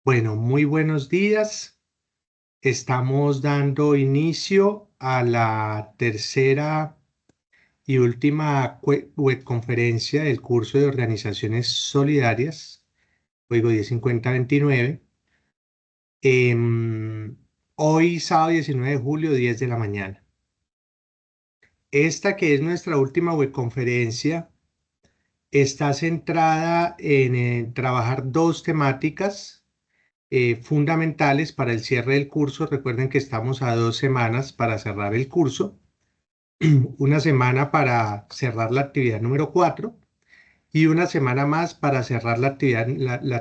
Bueno, muy buenos días. Estamos dando inicio a la tercera y última webconferencia del curso de Organizaciones Solidarias, código 105029. em, Hoy, sábado 19 de julio, 10 de la mañana. Esta que es nuestra última webconferencia está centrada en trabajar dos temáticas fundamentales para el cierre del curso. Recuerden que estamos a 2 semanas para cerrar el curso, una semana para cerrar la actividad número 4 y una semana más para cerrar la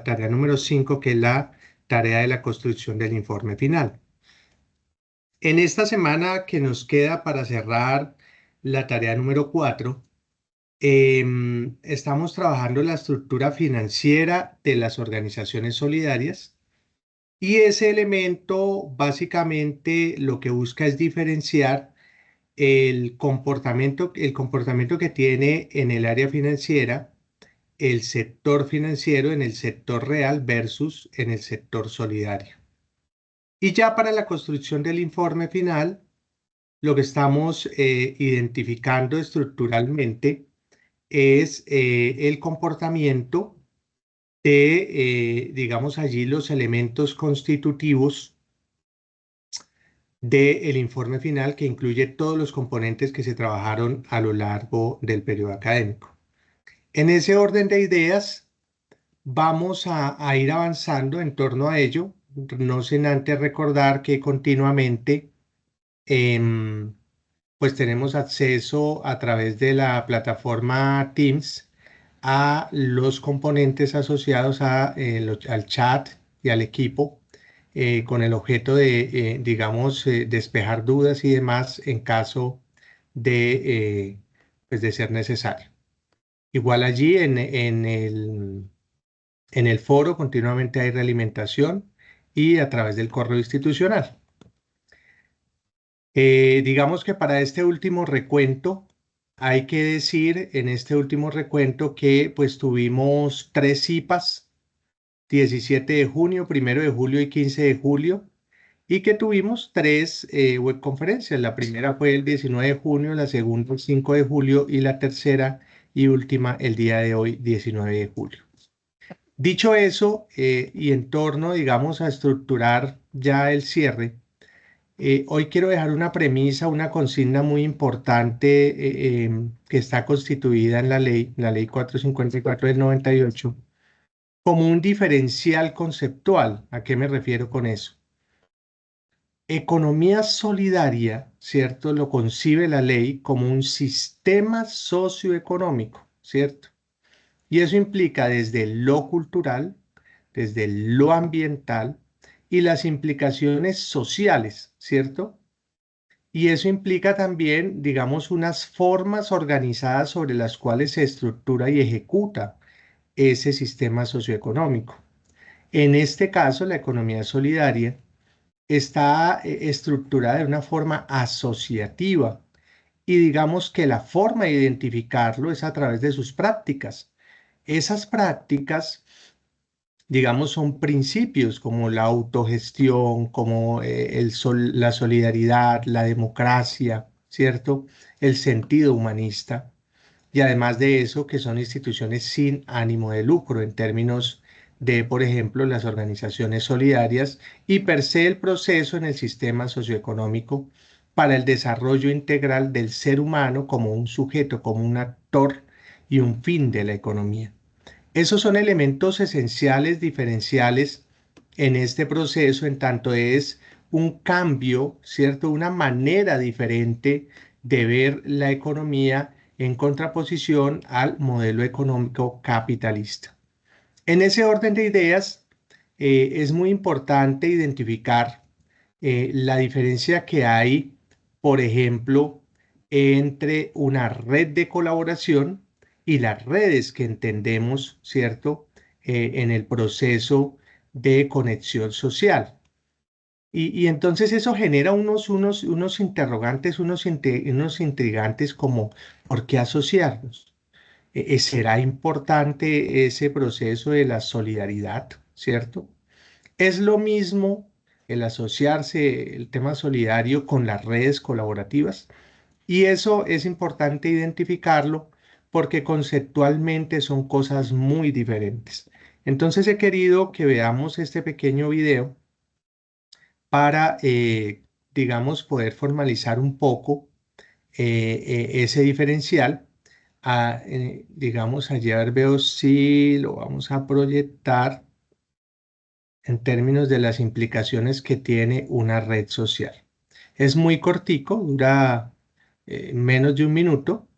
tarea número 5, que es la tarea de la construcción del informe final. En esta semana que nos queda para cerrar la tarea número 4, estamos trabajando la estructura financiera de las organizaciones solidarias. Y ese elemento básicamente lo que busca es diferenciar el comportamiento que tiene en el área financiera el sector financiero en el sector real versus en el sector solidario. Y ya para la construcción del informe final, lo que estamos identificando estructuralmente es el comportamiento de, digamos allí, los elementos constitutivos del informe final, que incluye todos los componentes que se trabajaron a lo largo del periodo académico. En ese orden de ideas, vamos a ir avanzando en torno a ello, no sin antes recordar que continuamente pues tenemos acceso a través de la plataforma Teams a los componentes asociados al chat y al equipo, con el objeto de, digamos, despejar dudas y demás en caso de, pues de ser necesario. Igual allí en el foro continuamente hay realimentación y a través del correo institucional. Digamos que para este último recuento, hay que decir en este último recuento que pues tuvimos 3 CIPAs, 17 de junio, 1 de julio y 15 de julio, y que tuvimos 3 webconferencias. La primera fue el 19 de junio, la segunda el 5 de julio y la tercera y última el día de hoy, 19 de julio. Dicho eso, y en torno, digamos, a estructurar ya el cierre, hoy quiero dejar una premisa, una consigna muy importante, que está constituida en la ley 454 del 98, como un diferencial conceptual. ¿A qué me refiero con eso? Economía solidaria, ¿cierto? Lo concibe la ley como un sistema socioeconómico, ¿cierto? Y eso implica desde lo cultural, desde lo ambiental y las implicaciones sociales, ¿cierto? Y eso implica también, digamos, unas formas organizadas sobre las cuales se estructura y ejecuta ese sistema socioeconómico. En este caso, la economía solidaria está estructurada de una forma asociativa, y digamos que la forma de identificarlo es a través de sus prácticas. Esas prácticas, digamos, son principios como la autogestión, como la solidaridad, la democracia, ¿cierto? El sentido humanista. Y además de eso, que son instituciones sin ánimo de lucro en términos de, por ejemplo, las organizaciones solidarias, y per se el proceso en el sistema socioeconómico para el desarrollo integral del ser humano como un sujeto, como un actor y un fin de la economía. Esos son elementos esenciales, diferenciales en este proceso, en tanto es un cambio, ¿cierto? Una manera diferente de ver la economía en contraposición al modelo económico capitalista. En ese orden de ideas, es muy importante identificar la diferencia que hay, por ejemplo, entre una red de colaboración y las redes que entendemos, ¿cierto?, en el proceso de conexión social. Y entonces eso genera unos interrogantes, unos intrigantes, como ¿por qué asociarnos? ¿Será importante ese proceso de la solidaridad, cierto? Es lo mismo el asociarse el tema solidario con las redes colaborativas y eso es importante identificarlo porque conceptualmente son cosas muy diferentes. Entonces he querido que veamos este pequeño video para, digamos, poder formalizar un poco ese diferencial. Digamos, allí a ver, veo si lo vamos a proyectar en términos de las implicaciones que tiene una red social. Es muy cortico, dura menos de un minuto.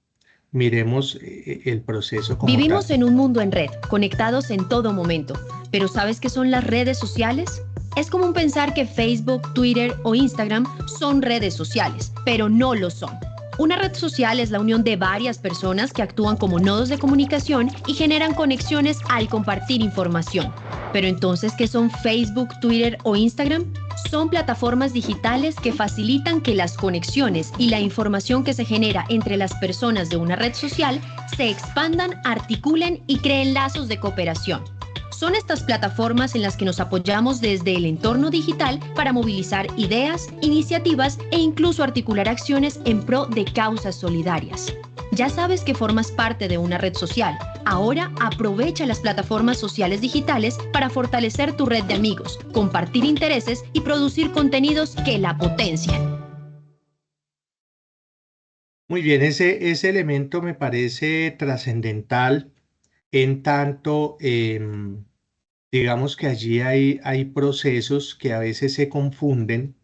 Miremos el proceso como Vivimos tal. en un mundo en red, conectados en todo momento. Pero ¿sabes qué son las redes sociales? Es común pensar que Facebook, Twitter o Instagram son redes sociales, pero no lo son. Una red social es la unión de varias personas que actúan como nodos de comunicación y generan conexiones al compartir información. Pero entonces, ¿qué son Facebook, Twitter o Instagram? Son plataformas digitales que facilitan que las conexiones y la información que se genera entre las personas de una red social se expandan, articulen y creen lazos de cooperación. Son estas plataformas en las que nos apoyamos desde el entorno digital para movilizar ideas, iniciativas e incluso articular acciones en pro de causas solidarias. Ya sabes que formas parte de una red social. Ahora aprovecha las plataformas sociales digitales para fortalecer tu red de amigos, compartir intereses y producir contenidos que la potencian. Muy bien, ese elemento me parece trascendental en tanto, digamos que allí hay procesos que a veces se confunden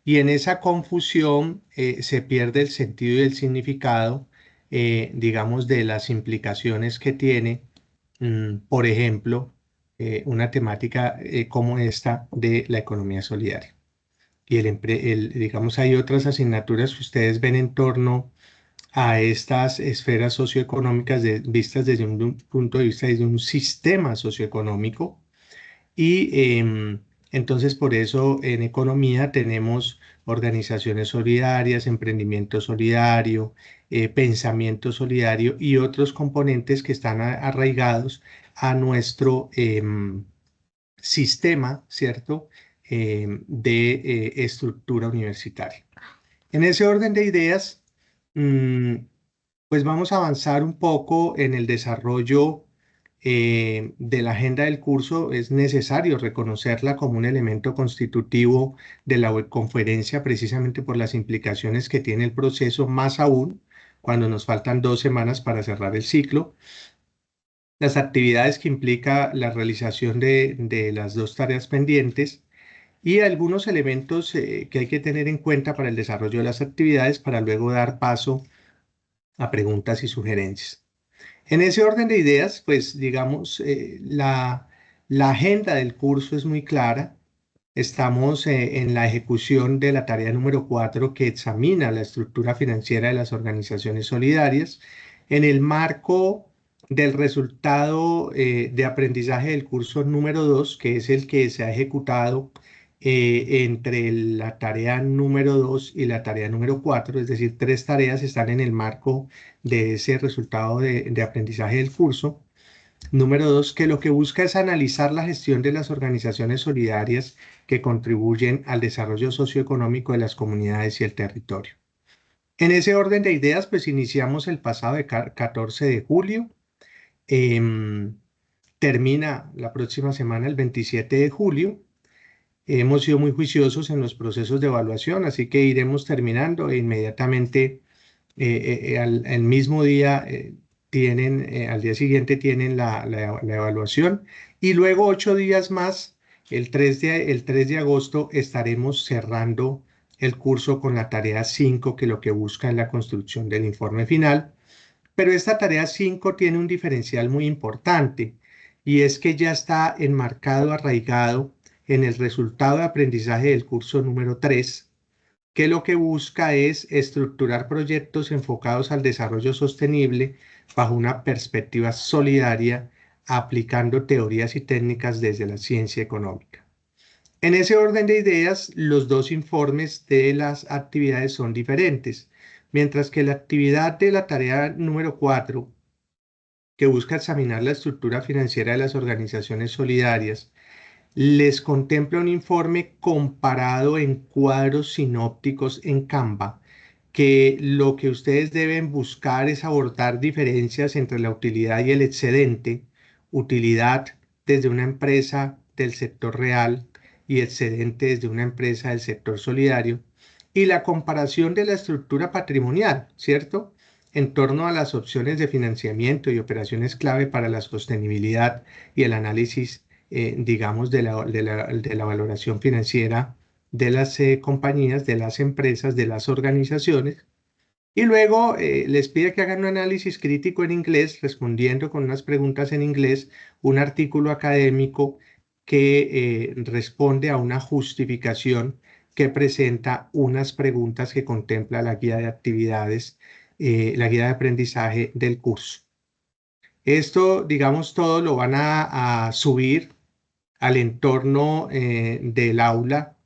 y en esa confusión se pierde el sentido y el significado, digamos, de las implicaciones que tiene, por ejemplo, una temática como esta de la economía solidaria. Y digamos, hay otras asignaturas que ustedes ven en torno a estas esferas socioeconómicas vistas desde un punto de vista, desde un sistema socioeconómico. Y entonces por eso en economía tenemos organizaciones solidarias, emprendimiento solidario, pensamiento solidario y otros componentes que están arraigados a nuestro sistema, ¿cierto? De estructura universitaria. En ese orden de ideas, mm, pues vamos a avanzar un poco en el desarrollo de la agenda del curso. Es necesario reconocerla como un elemento constitutivo de la webconferencia precisamente por las implicaciones que tiene el proceso, más aún cuando nos faltan 2 semanas para cerrar el ciclo. Las actividades que implica la realización de las 2 tareas pendientes y algunos elementos que hay que tener en cuenta para el desarrollo de las actividades para luego dar paso a preguntas y sugerencias. En ese orden de ideas, pues digamos, la agenda del curso es muy clara. Estamos en la ejecución de la tarea número 4 que examina la estructura financiera de las organizaciones solidarias en el marco del resultado de aprendizaje del curso número 2, que es el que se ha ejecutado entre la tarea número 2 y la tarea número 4, es decir, 3 tareas están en el marco de ese resultado de aprendizaje del curso. Número 2, que lo que busca es analizar la gestión de las organizaciones solidarias que contribuyen al desarrollo socioeconómico de las comunidades y el territorio. En ese orden de ideas, pues iniciamos el pasado 14 de julio. Termina la próxima semana el 27 de julio. Hemos sido muy juiciosos en los procesos de evaluación, así que iremos terminando e inmediatamente al mismo día al día siguiente tienen la evaluación y luego 8 días más, el 3 de agosto, estaremos cerrando el curso con la tarea 5, que lo que busca es la construcción del informe final. Pero esta tarea 5 tiene un diferencial muy importante y es que ya está enmarcado, arraigado en el resultado de aprendizaje del curso número 3, que lo que busca es estructurar proyectos enfocados al desarrollo sostenible bajo una perspectiva solidaria, aplicando teorías y técnicas desde la ciencia económica. En ese orden de ideas, los dos informes de las actividades son diferentes, mientras que la actividad de la tarea número 4, que busca examinar la estructura financiera de las organizaciones solidarias, les contempla un informe comparado en cuadros sinópticos en Canva, que lo que ustedes deben buscar es abordar diferencias entre la utilidad y el excedente, utilidad desde una empresa del sector real y excedente desde una empresa del sector solidario, y la comparación de la estructura patrimonial, ¿cierto? En torno a las opciones de financiamiento y operaciones clave para la sostenibilidad y el análisis, digamos, de la valoración financiera de las compañías, de las empresas, de las organizaciones. Y luego les pide que hagan un análisis crítico en inglés, respondiendo con unas preguntas en inglés, un artículo académico que responde a una justificación que presenta unas preguntas que contempla la guía de actividades, la guía de aprendizaje del curso. Esto, digamos, todo lo van a subir al entorno del aula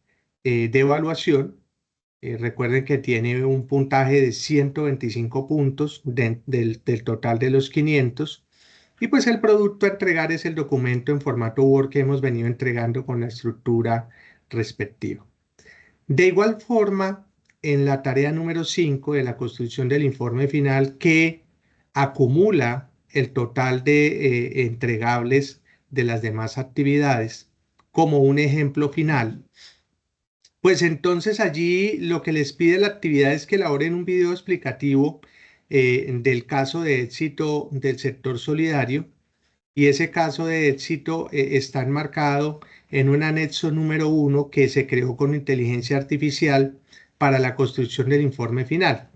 de evaluación. Recuerden que tiene un puntaje de 125 puntos del total de los 500. Y pues el producto a entregar es el documento en formato Word que hemos venido entregando con la estructura respectiva. De igual forma, en la tarea número 5 de la construcción del informe final, que acumula el total de entregables de las demás actividades como un ejemplo final, pues entonces allí lo que les pide la actividad es que elaboren un video explicativo del caso de éxito del sector solidario, y ese caso de éxito está enmarcado en un anexo número 1 que se creó con inteligencia artificial para la construcción del informe final.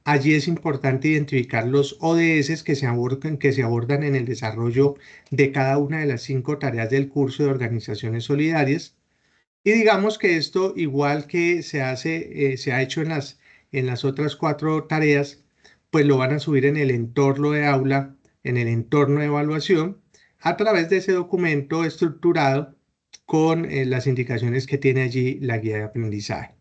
Allí es importante identificar los ODS que se abordan en el desarrollo de cada una de las 5 tareas del curso de organizaciones solidarias. Y digamos que esto, igual que se ha hecho en las otras 4 tareas, pues lo van a subir en el entorno de aula, en el entorno de evaluación, a través de ese documento estructurado con las indicaciones que tiene allí la guía de aprendizaje.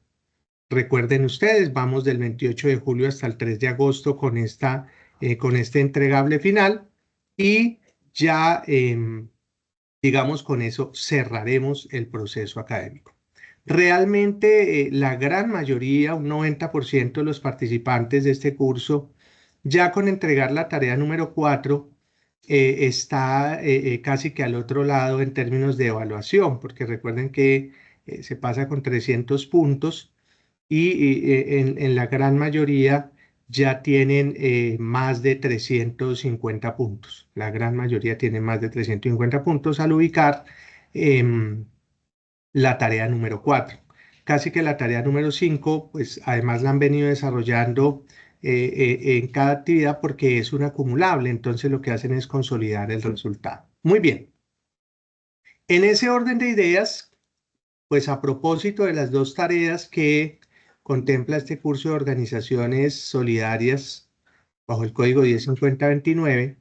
Recuerden ustedes, vamos del 28 de julio hasta el 3 de agosto con este entregable final, y ya digamos, con eso cerraremos el proceso académico. Realmente, la gran mayoría, un 90% de los participantes de este curso, ya con entregar la tarea número 4, está casi que al otro lado en términos de evaluación, porque recuerden que se pasa con 300 puntos, y en la gran mayoría ya tienen más de 350 puntos. La gran mayoría tiene más de 350 puntos al ubicar em, la tarea número 4. Casi que la tarea número 5, pues además la han venido desarrollando en cada actividad porque es un acumulable, entonces lo que hacen es consolidar el resultado. Muy bien. En ese orden de ideas, pues a propósito de las 2 tareas que contempla este curso de organizaciones solidarias bajo el código 105029,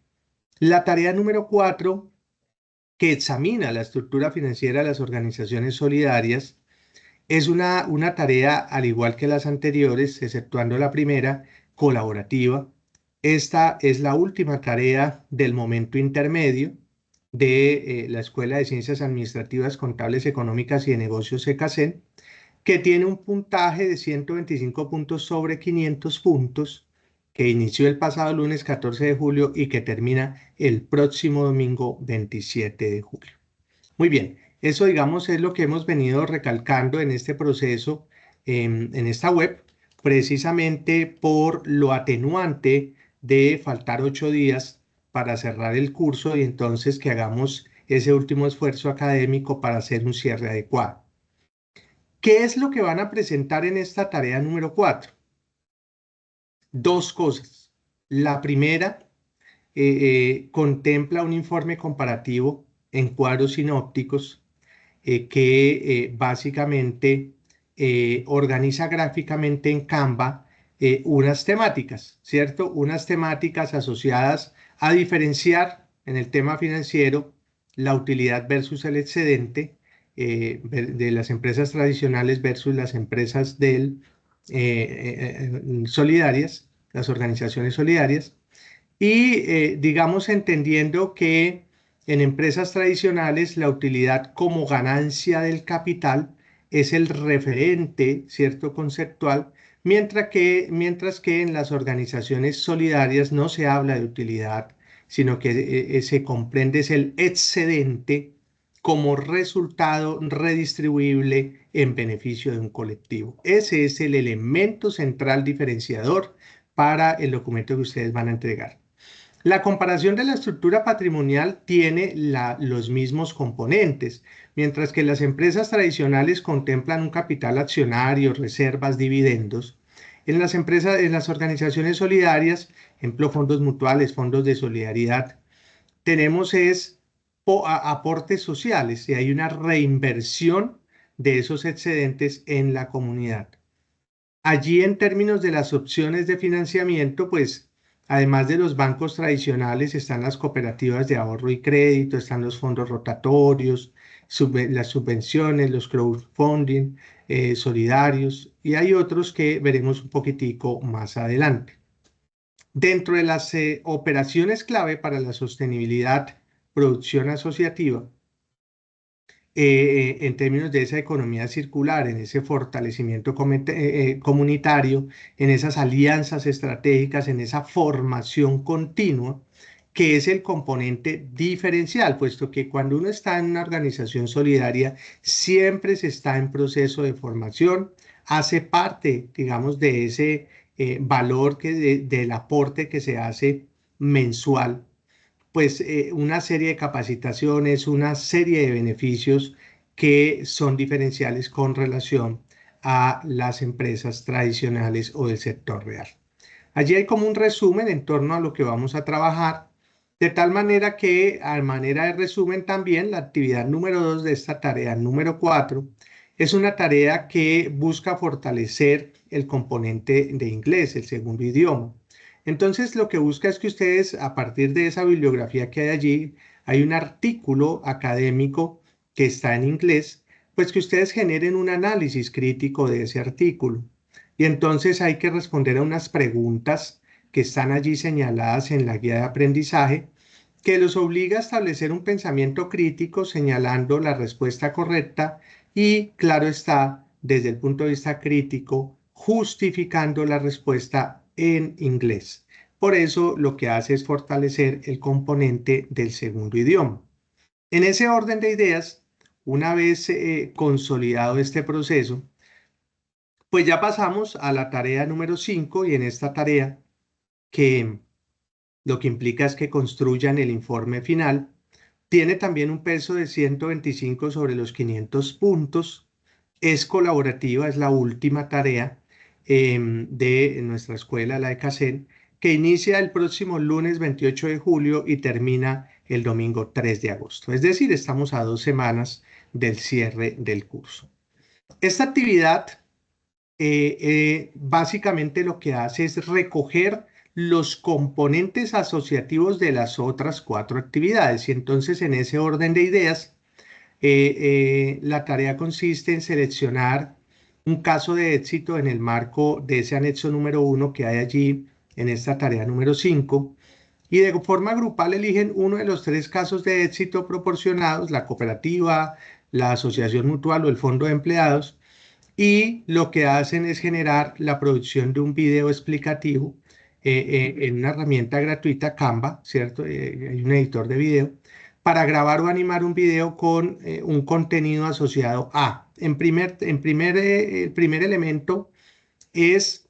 la tarea número 4, que examina la estructura financiera de las organizaciones solidarias, es una tarea, al igual que las anteriores, exceptuando la primera, colaborativa. Esta es la última tarea del momento intermedio de la Escuela de Ciencias Administrativas, Contables, Económicas y de Negocios ECACEN, que tiene un puntaje de 125 puntos sobre 500 puntos, que inició el pasado lunes 14 de julio y que termina el próximo domingo 27 de julio. Muy bien, eso digamos es lo que hemos venido recalcando en este proceso, en esta web, precisamente por lo atenuante de faltar 8 días para cerrar el curso, y entonces que hagamos ese último esfuerzo académico para hacer un cierre adecuado. ¿Qué es lo que van a presentar en esta tarea número 4? 2 cosas. La primera, contempla un informe comparativo en cuadros sinópticos que básicamente organiza gráficamente en Canva unas temáticas, ¿cierto? Unas temáticas asociadas a diferenciar en el tema financiero la utilidad versus el excedente de las empresas tradicionales versus las empresas solidarias, las organizaciones solidarias, y digamos entendiendo que En empresas tradicionales, la utilidad como ganancia del capital es el referente, ¿cierto?, conceptual, mientras que en las organizaciones solidarias no se habla de utilidad, sino que se comprende es el excedente como resultado redistribuible en beneficio de un colectivo. Ese es el elemento central diferenciador para el documento que ustedes van a entregar. La comparación de la estructura patrimonial tiene los mismos componentes, mientras que las empresas tradicionales contemplan un capital accionario, reservas, dividendos. En las organizaciones solidarias, ejemplo, fondos mutuales, fondos de solidaridad, tenemos aportes sociales y hay una reinversión de esos excedentes en la comunidad. Allí en términos de las opciones de financiamiento, pues además de los bancos tradicionales están las cooperativas de ahorro y crédito, están los fondos rotatorios, las subvenciones, los crowdfunding, solidarios y hay otros que veremos un poquitico más adelante. Dentro de las operaciones clave para la sostenibilidad, producción asociativa, en términos de esa economía circular, en ese fortalecimiento comunitario, en esas alianzas estratégicas, en esa formación continua, que es el componente diferencial, puesto que cuando uno está en una organización solidaria, siempre se está en proceso de formación, hace parte, digamos, de ese valor del aporte que se hace mensual pues una serie de capacitaciones, una serie de beneficios que son diferenciales con relación a las empresas tradicionales o del sector real. Allí hay como un resumen en torno a lo que vamos a trabajar, de tal manera que a manera de resumen también la actividad número 2 de esta tarea número 4 es una tarea que busca fortalecer el componente de inglés, el segundo idioma. Entonces, lo que busca es que ustedes, a partir de esa bibliografía que hay allí, hay un artículo académico que está en inglés, pues que ustedes generen un análisis crítico de ese artículo. Y entonces hay que responder a unas preguntas que están allí señaladas en la guía de aprendizaje, que los obliga a establecer un pensamiento crítico señalando la respuesta correcta y, claro está, desde el punto de vista crítico, justificando la respuesta en inglés. Por eso lo que hace es fortalecer el componente del segundo idioma. En ese orden de ideas, una vez consolidado este proceso, pues ya pasamos a la tarea número 5 y en esta tarea que lo que implica es que construyan el informe final. Tiene también un peso de 125 sobre los 500 puntos. Es colaborativa, es la última tarea de nuestra escuela, la de CACEN, que inicia el próximo lunes 28 de julio y termina el domingo 3 de agosto. Es decir, estamos a 2 semanas del cierre del curso. Esta actividad básicamente lo que hace es recoger los componentes asociativos de las otras 4 actividades y entonces en ese orden de ideas la tarea consiste en seleccionar un caso de éxito en el marco de ese anexo número 1 que hay allí en esta tarea número 5 y de forma grupal eligen uno de los 3 casos de éxito proporcionados, la cooperativa, la asociación mutual o el fondo de empleados, y lo que hacen es generar la producción de un video explicativo en una herramienta gratuita, Canva, ¿cierto? Hay un editor de video, para grabar o animar un video con un contenido asociado a. El primer elemento es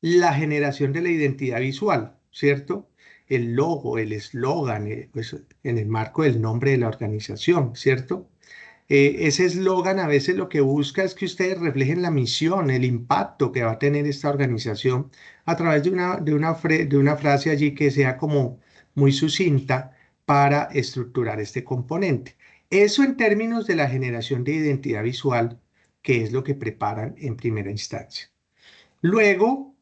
la generación de la identidad visual, ¿cierto? El logo, el eslogan, pues, en el marco del nombre de la organización, ¿cierto? Ese eslogan a veces lo que busca es que ustedes reflejen la misión, el impacto que va a tener esta organización a través de una frase allí que sea como muy sucinta para estructurar este componente. Eso en términos de la generación de identidad visual, que es lo que preparan en primera instancia. Luego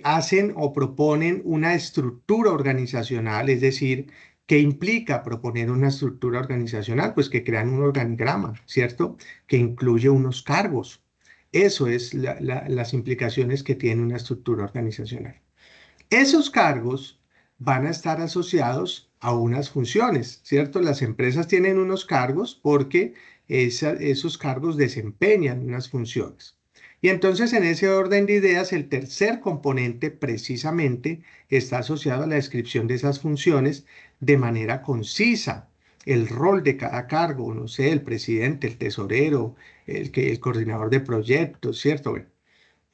hacen o proponen una estructura organizacional, es decir, ¿qué implica proponer una estructura organizacional? Pues que crean un organigrama, ¿cierto? Que incluye unos cargos. Eso es las implicaciones que tiene una estructura organizacional. Esos cargos van a estar asociados a unas funciones, ¿cierto? Las empresas tienen unos cargos porque esos cargos desempeñan unas funciones. Y entonces en ese orden de ideas, el tercer componente precisamente está asociado a la descripción de esas funciones de manera concisa. El rol de cada cargo, no sé, el presidente, el tesorero, el coordinador de proyectos, ¿cierto? Bueno,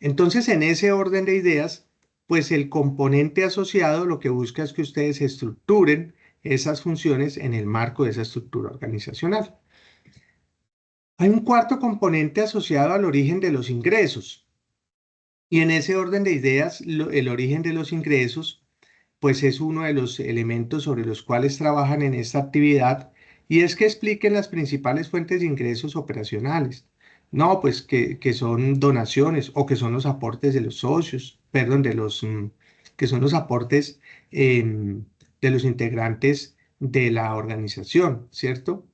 entonces, en ese orden de ideas, pues el componente asociado lo que busca es que ustedes estructuren esas funciones en el marco de esa estructura organizacional. Hay un cuarto componente asociado al origen de los ingresos. Y en ese orden de ideas, el origen de los ingresos, pues es uno de los elementos sobre los cuales trabajan en esta actividad, y es que expliquen las principales fuentes de ingresos operacionales. No, pues que son donaciones o que son los aportes de los socios, perdón, que son los aportes de los integrantes de la organización, ¿cierto?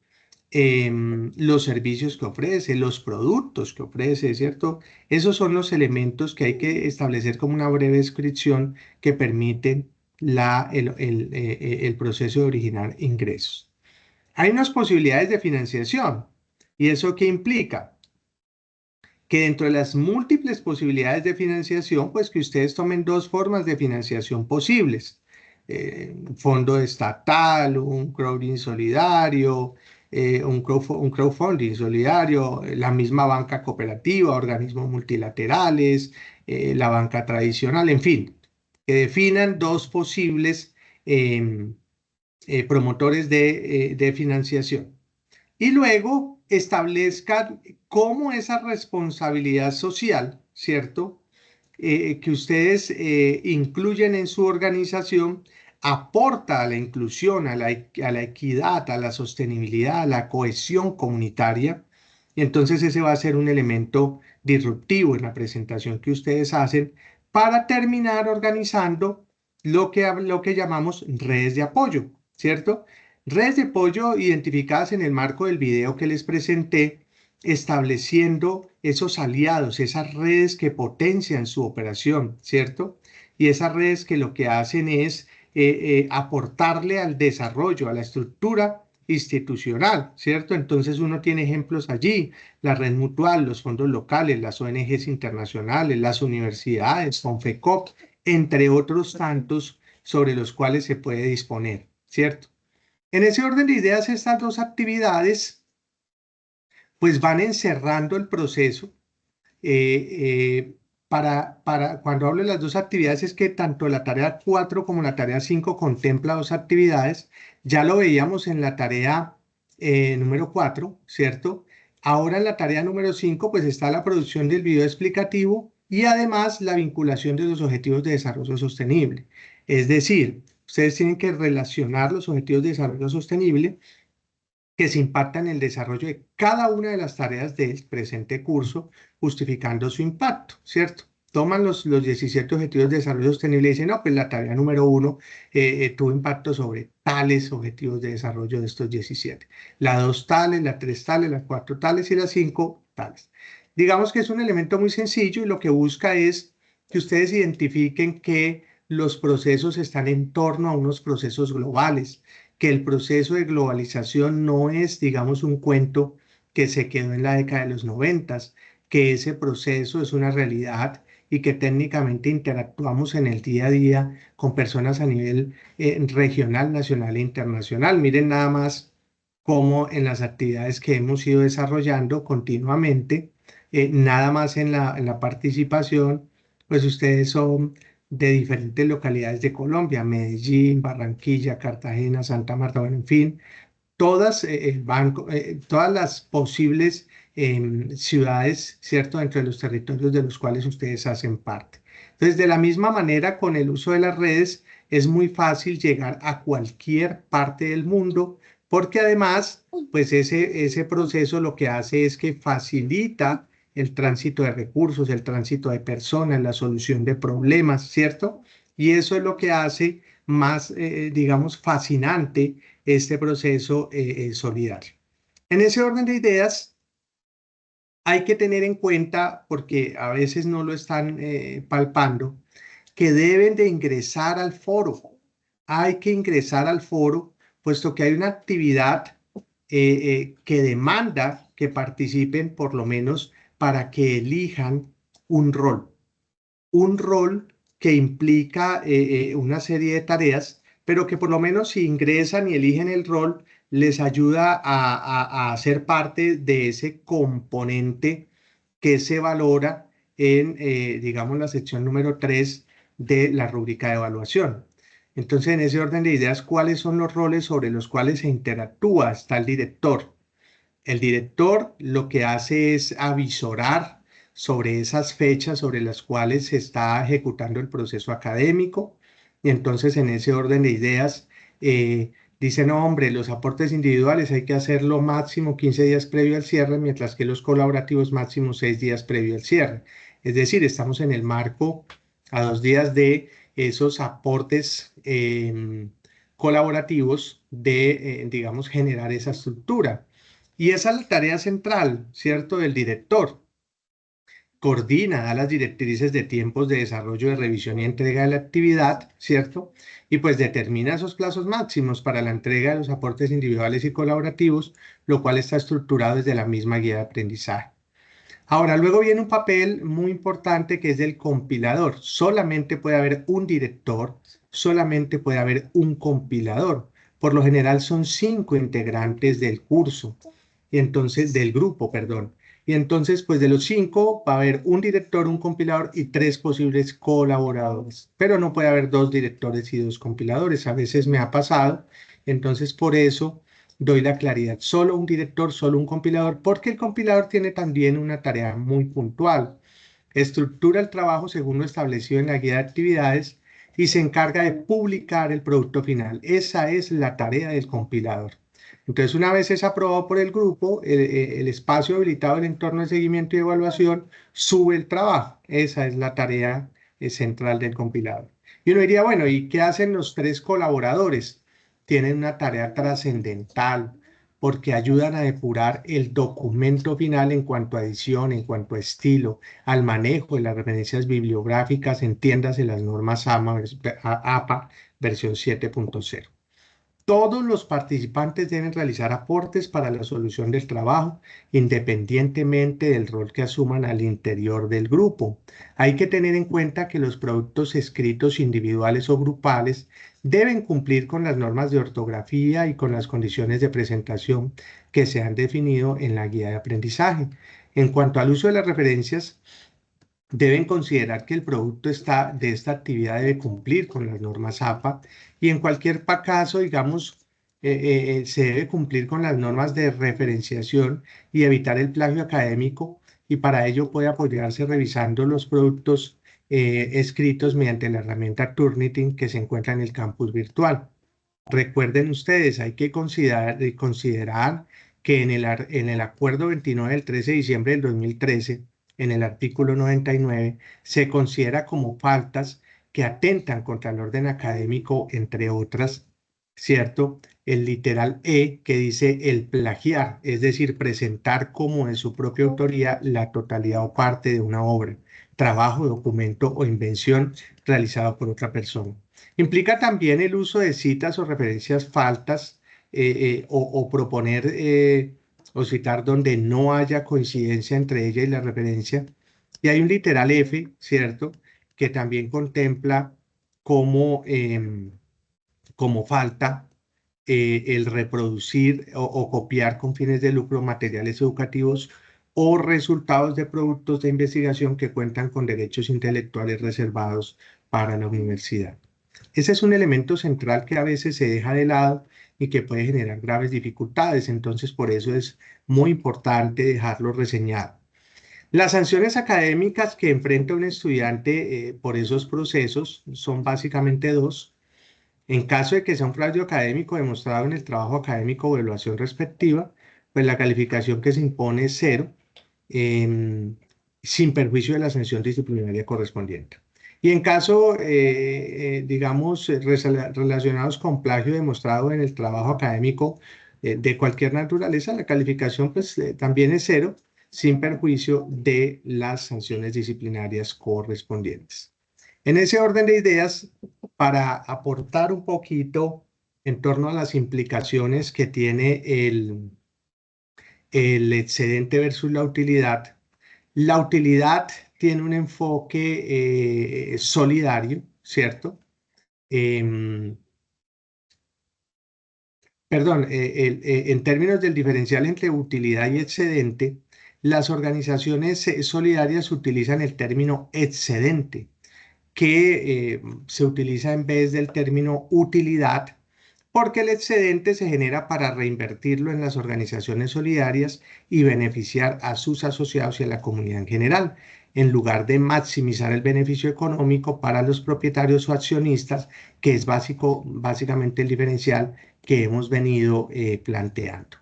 Los servicios que ofrece, los productos que ofrece, ¿cierto? Esos son los elementos que hay que establecer como una breve descripción que permiten el proceso de originar ingresos. Hay unas posibilidades de financiación. ¿Y eso qué implica? Que dentro de las múltiples posibilidades de financiación, pues que ustedes tomen dos formas de financiación posibles. Un fondo estatal, un crowdfunding solidario, un crowdfunding solidario, la misma banca cooperativa, organismos multilaterales, la banca tradicional, en fin, que definan dos posibles promotores de financiación. Y luego establezcan cómo esa responsabilidad social, ¿cierto? Que ustedes incluyen en su organización, aporta a la inclusión, a la equidad, a la sostenibilidad, a la cohesión comunitaria. Y entonces ese va a ser un elemento disruptivo en la presentación que ustedes hacen para terminar organizando lo que llamamos redes de apoyo, ¿cierto? Redes de apoyo identificadas en el marco del video que les presenté, estableciendo esos aliados, esas redes que potencian su operación, ¿cierto? Y esas redes que lo que hacen es aportarle al desarrollo, a la estructura institucional, ¿cierto? Entonces uno tiene ejemplos allí, la red mutual, los fondos locales, las ONGs internacionales, las universidades, Confecop, entre otros tantos sobre los cuales se puede disponer, ¿cierto? En ese orden de ideas, estas dos actividades pues van encerrando el proceso. Cuando hablo de las dos actividades es que tanto la tarea 4 como la tarea 5 contempla dos actividades. Ya lo veíamos en la tarea número 4, ¿cierto? Ahora en la tarea número 5 pues está la producción del video explicativo y además la vinculación de los objetivos de desarrollo sostenible. Es decir, ustedes tienen que relacionar los objetivos de desarrollo sostenible que se impactan en el desarrollo de cada una de las tareas del presente curso, justificando su impacto, ¿cierto? Toman los 17 objetivos de desarrollo sostenible y dicen, no, pues la tarea número 1 tuvo impacto sobre tales objetivos de desarrollo de estos 17. La 2 tales, la 3 tales, la 4 tales y la 5 tales. Digamos que es un elemento muy sencillo y lo que busca es que ustedes identifiquen que los procesos están en torno a unos procesos globales, que el proceso de globalización no es, digamos, un cuento que se quedó en la década de los 90, que ese proceso es una realidad y que técnicamente interactuamos en el día a día con personas a nivel regional, nacional e internacional. Miren nada más cómo en las actividades que hemos ido desarrollando continuamente, nada más en la participación, pues ustedes son de diferentes localidades de Colombia, Medellín, Barranquilla, Cartagena, Santa Marta, bueno, en fin, todas las posibles ciudades, ¿cierto?, dentro de los territorios de los cuales ustedes hacen parte. Entonces, de la misma manera, con el uso de las redes, es muy fácil llegar a cualquier parte del mundo, porque además, pues ese proceso lo que hace es que facilita el tránsito de recursos, el tránsito de personas, la solución de problemas, ¿cierto? Y eso es lo que hace más, digamos, fascinante este proceso solidario. En ese orden de ideas, hay que tener en cuenta, porque a veces no lo están palpando, que deben de ingresar al foro. hay que ingresar al foro, puesto que hay una actividad que demanda que participen por lo menos para que elijan un rol. Un rol que implica una serie de tareas, pero que por lo menos si ingresan y eligen el rol, les ayuda a ser parte de ese componente que se valora en, digamos, la sección número 3 de la rúbrica de evaluación. Entonces, en ese orden de ideas, ¿cuáles son los roles sobre los cuales se interactúa? Está el director. El director lo que hace es avisorar sobre esas fechas sobre las cuales se está ejecutando el proceso académico. Y entonces en ese orden de ideas dice, no, hombre, los aportes individuales hay que hacerlo máximo 15 días previo al cierre, mientras que los colaborativos máximo 6 días previo al cierre. Es decir, estamos en el marco a 2 días de esos aportes colaborativos de, digamos, generar esa estructura. Y esa es la tarea central, ¿cierto?, del director. Coordina, da las directrices de tiempos de desarrollo, de revisión y entrega de la actividad, ¿cierto? Y pues determina esos plazos máximos para la entrega de los aportes individuales y colaborativos, lo cual está estructurado desde la misma guía de aprendizaje. Ahora, luego viene un papel muy importante que es del compilador. Solamente puede haber un director, solamente puede haber un compilador. Por lo general son 5 integrantes del curso, y entonces del grupo, perdón. Y entonces, pues de los 5 va a haber un director, un compilador y 3 posibles colaboradores. Pero no puede haber 2 directores y 2 compiladores. A veces me ha pasado. Entonces, por eso doy la claridad, solo un director, solo un compilador, porque el compilador tiene también una tarea muy puntual. Estructura el trabajo según lo establecido en la guía de actividades y se encarga de publicar el producto final. Esa es la tarea del compilador. Entonces, una vez es aprobado por el grupo, el espacio habilitado del entorno de seguimiento y evaluación sube el trabajo. Esa es la tarea central del compilador. Y uno diría, bueno, ¿y qué hacen los 3 colaboradores? Tienen una tarea trascendental porque ayudan a depurar el documento final en cuanto a edición, en cuanto a estilo, al manejo de las referencias bibliográficas, entiéndase las normas APA versión 7.0. Todos los participantes deben realizar aportes para la solución del trabajo, independientemente del rol que asuman al interior del grupo. Hay que tener en cuenta que los productos escritos individuales o grupales deben cumplir con las normas de ortografía y con las condiciones de presentación que se han definido en la guía de aprendizaje. En cuanto al uso de las referencias, deben considerar que el producto de esta actividad debe cumplir con las normas APA y en cualquier caso, digamos, se debe cumplir con las normas de referenciación y evitar el plagio académico, y para ello puede apoyarse revisando los productos escritos mediante la herramienta Turnitin que se encuentra en el campus virtual. Recuerden ustedes, hay que considerar que en el acuerdo 29 del 13 de diciembre del 2013, en el artículo 99, se considera como faltas que atentan contra el orden académico, entre otras, ¿cierto? El literal E que dice el plagiar, es decir, presentar como de su propia autoría la totalidad o parte de una obra, trabajo, documento o invención realizado por otra persona. Implica también el uso de citas o referencias faltas o proponer o citar donde no haya coincidencia entre ella y la referencia. Y hay un literal F, ¿cierto?, que también contempla como, como falta el reproducir o copiar con fines de lucro materiales educativos o resultados de productos de investigación que cuentan con derechos intelectuales reservados para la universidad. Ese es un elemento central que a veces se deja de lado y que puede generar graves dificultades, entonces por eso es muy importante dejarlo reseñado. Las sanciones académicas que enfrenta un estudiante por esos procesos son básicamente 2. En caso de que sea un fraude académico demostrado en el trabajo académico o evaluación respectiva, pues la calificación que se impone es 0, sin perjuicio de la sanción disciplinaria correspondiente. Y en caso, digamos, relacionados con plagio demostrado en el trabajo académico de cualquier naturaleza, la calificación pues también es 0, sin perjuicio de las sanciones disciplinarias correspondientes. En ese orden de ideas, para aportar un poquito en torno a las implicaciones que tiene el excedente versus la utilidad tiene un enfoque solidario, ¿cierto? Em, Perdón, en términos del diferencial entre utilidad y excedente, las organizaciones solidarias utilizan el término excedente, que se utiliza en vez del término utilidad, porque el excedente se genera para reinvertirlo en las organizaciones solidarias y beneficiar a sus asociados y a la comunidad en general, en lugar de maximizar el beneficio económico para los propietarios o accionistas, que es básicamente el diferencial que hemos venido planteando.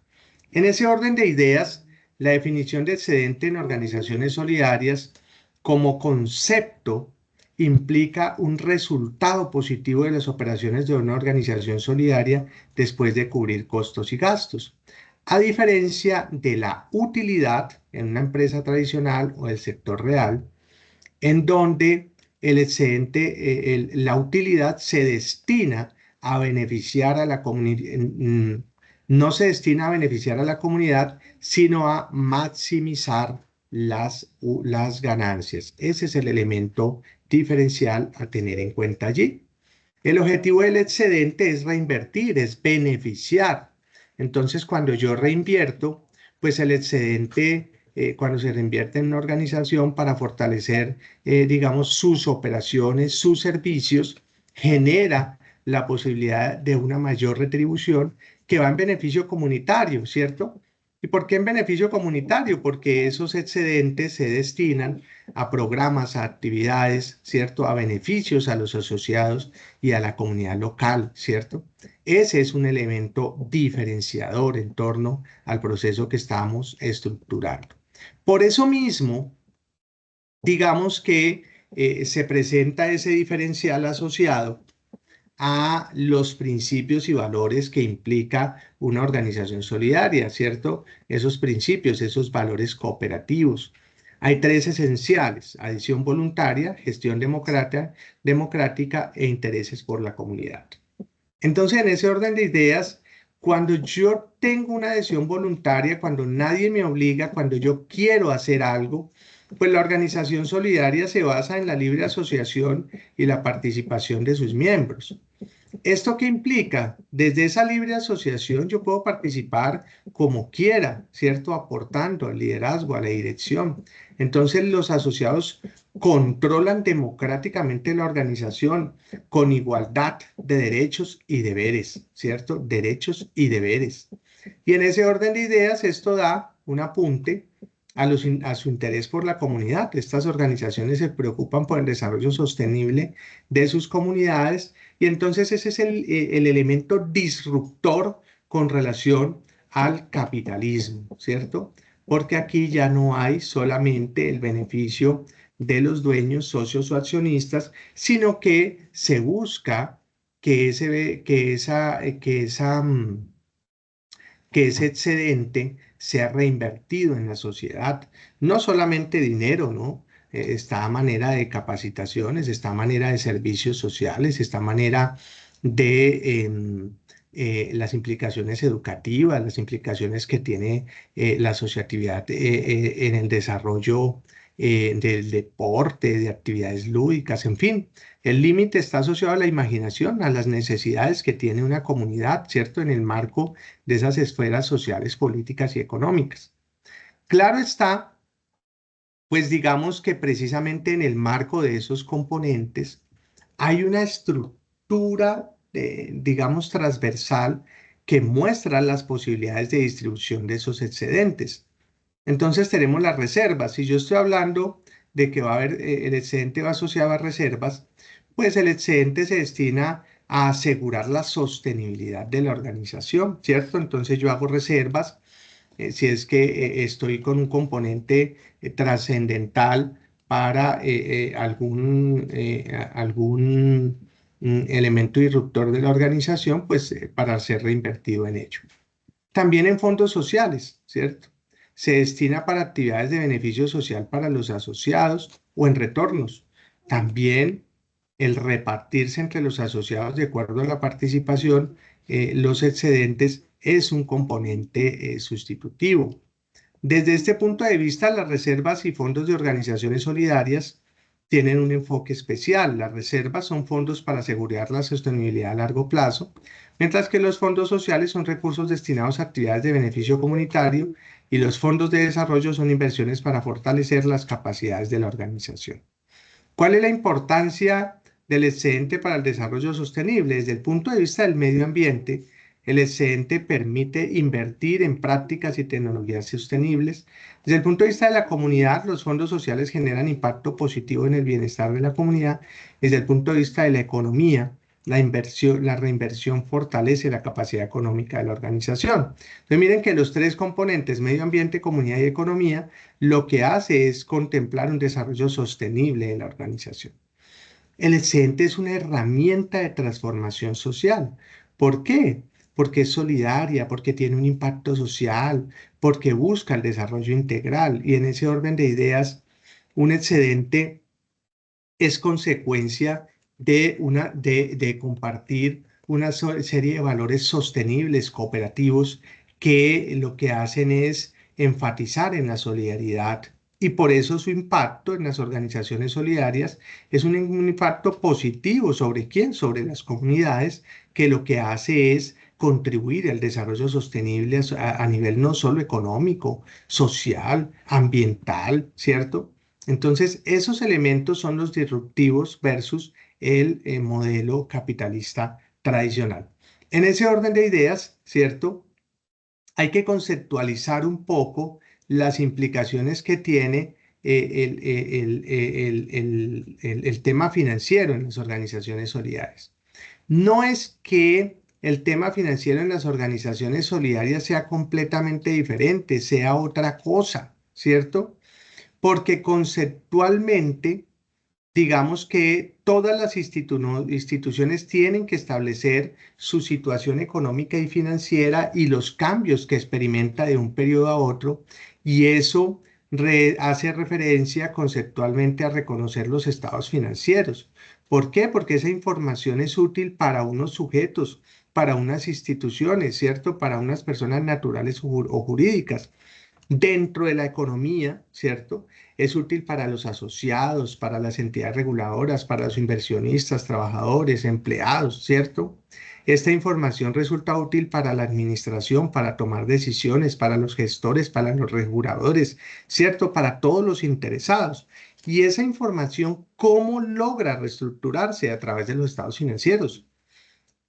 En ese orden de ideas, la definición de excedente en organizaciones solidarias como concepto implica un resultado positivo de las operaciones de una organización solidaria después de cubrir costos y gastos, a diferencia de la utilidad en una empresa tradicional o del sector real, en donde el excedente, la utilidad se destina a beneficiar a la comunidad, no se destina a beneficiar a la comunidad, sino a maximizar las ganancias. Ese es el elemento diferencial a tener en cuenta allí. El objetivo del excedente es reinvertir, es beneficiar. Entonces, cuando yo reinvierto, pues el excedente, cuando se reinvierte en una organización para fortalecer, digamos, sus operaciones, sus servicios, genera la posibilidad de una mayor retribución que va en beneficio comunitario, ¿cierto? ¿Y por qué en beneficio comunitario? Porque esos excedentes se destinan a programas, a actividades, ¿cierto? A beneficios a los asociados y a la comunidad local, ¿cierto? Ese es un elemento diferenciador en torno al proceso que estamos estructurando. Por eso mismo, digamos que se presenta ese diferencial asociado a los principios y valores que implica una organización solidaria, ¿cierto? Esos principios, esos valores cooperativos. Hay tres esenciales: adhesión voluntaria, gestión democrática e intereses por la comunidad. Entonces, en ese orden de ideas, cuando yo tengo una adhesión voluntaria, cuando nadie me obliga, cuando yo quiero hacer algo, pues la organización solidaria se basa en la libre asociación y la participación de sus miembros. ¿Esto qué implica? Desde esa libre asociación yo puedo participar como quiera, ¿cierto? Aportando al liderazgo, a la dirección. Entonces los asociados controlan democráticamente la organización con igualdad de derechos y deberes, ¿cierto? Derechos y deberes. Y en ese orden de ideas esto da un apunte a su interés por la comunidad. Estas organizaciones se preocupan por el desarrollo sostenible de sus comunidades y entonces ese es el elemento disruptor con relación al capitalismo, ¿cierto? Porque aquí ya no hay solamente el beneficio de los dueños, socios o accionistas, sino que se busca que ese excedente sea reinvertido en la sociedad. No solamente dinero, ¿no? Está a manera de capacitaciones, está a manera de servicios sociales, está a manera de las implicaciones educativas, las implicaciones que tiene la asociatividad en el desarrollo del deporte, de actividades lúdicas, en fin. El límite está asociado a la imaginación, a las necesidades que tiene una comunidad, ¿cierto? En el marco de esas esferas sociales, políticas y económicas. Claro está, pues digamos que precisamente en el marco de esos componentes hay una estructura, digamos, transversal que muestra las posibilidades de distribución de esos excedentes. Entonces tenemos las reservas. Si yo estoy hablando de que va a haber, el excedente va asociado a reservas, pues el excedente se destina a asegurar la sostenibilidad de la organización, ¿cierto? Entonces yo hago reservas si es que estoy con un componente trascendental para algún elemento disruptor de la organización, pues para ser reinvertido en ello. También en fondos sociales, ¿cierto? Se destina para actividades de beneficio social para los asociados o en retornos. También el repartirse entre los asociados de acuerdo a la participación, los excedentes es un componente sustitutivo. Desde este punto de vista, las reservas y fondos de organizaciones solidarias tienen un enfoque especial. Las reservas son fondos para asegurar la sostenibilidad a largo plazo, mientras que los fondos sociales son recursos destinados a actividades de beneficio comunitario y los fondos de desarrollo son inversiones para fortalecer las capacidades de la organización. ¿Cuál es la importancia del excedente para el desarrollo sostenible? Desde el punto de vista del medio ambiente, el excedente permite invertir en prácticas y tecnologías sostenibles. Desde el punto de vista de la comunidad, los fondos sociales generan impacto positivo en el bienestar de la comunidad. Desde el punto de vista de la economía, la reinversión fortalece la capacidad económica de la organización. Entonces miren que los tres componentes, medio ambiente, comunidad y economía, lo que hace es contemplar un desarrollo sostenible de la organización. El excedente es una herramienta de transformación social. ¿Por qué? Porque es solidaria, porque tiene un impacto social, porque busca el desarrollo integral. Y en ese orden de ideas, un excedente es consecuencia de compartir una serie de valores sostenibles, cooperativos, que lo que hacen es enfatizar en la solidaridad. Y por eso su impacto en las organizaciones solidarias es un impacto positivo. ¿Sobre quién? Sobre las comunidades, que lo que hace es contribuir al desarrollo sostenible a nivel no solo económico, social, ambiental, ¿cierto? Entonces, esos elementos son los disruptivos versus el modelo capitalista tradicional. En ese orden de ideas, ¿cierto? Hay que conceptualizar un poco las implicaciones que tiene el tema financiero en las organizaciones solidarias. No es que el tema financiero en las organizaciones solidarias sea completamente diferente, sea otra cosa, ¿cierto? Porque conceptualmente, digamos que todas las instituciones tienen que establecer su situación económica y financiera y los cambios que experimenta de un periodo a otro, y eso hace referencia conceptualmente a reconocer los estados financieros. ¿Por qué? Porque esa información es útil para unos sujetos, para unas instituciones, ¿cierto? Para unas personas naturales o jurídicas. Dentro de la economía, ¿cierto? Es útil para los asociados, para las entidades reguladoras, para los inversionistas, trabajadores, empleados, ¿cierto? Esta información resulta útil para la administración, para tomar decisiones, para los gestores, para los reguladores, ¿cierto? Para todos los interesados. Y esa información, ¿cómo logra reestructurarse? A través de los estados financieros.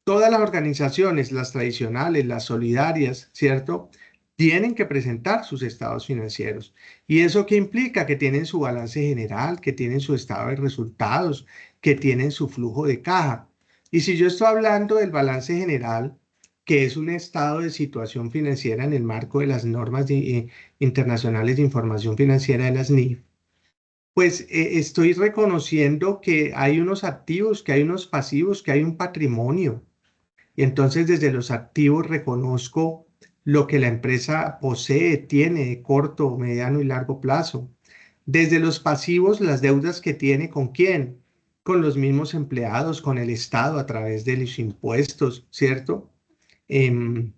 Todas las organizaciones, las tradicionales, las solidarias, ¿cierto? Tienen que presentar sus estados financieros. ¿Y eso qué implica? Que tienen su balance general, que tienen su estado de resultados, que tienen su flujo de caja. Y si yo estoy hablando del balance general, que es un estado de situación financiera en el marco de las normas internacionales de información financiera de las NIF, pues estoy reconociendo que hay unos activos, que hay unos pasivos, que hay un patrimonio. Y entonces desde los activos reconozco lo que la empresa posee, tiene de corto, mediano y largo plazo. Desde los pasivos, las deudas que tiene con quién, con los mismos empleados, con el Estado a través de los impuestos, ¿cierto? Em,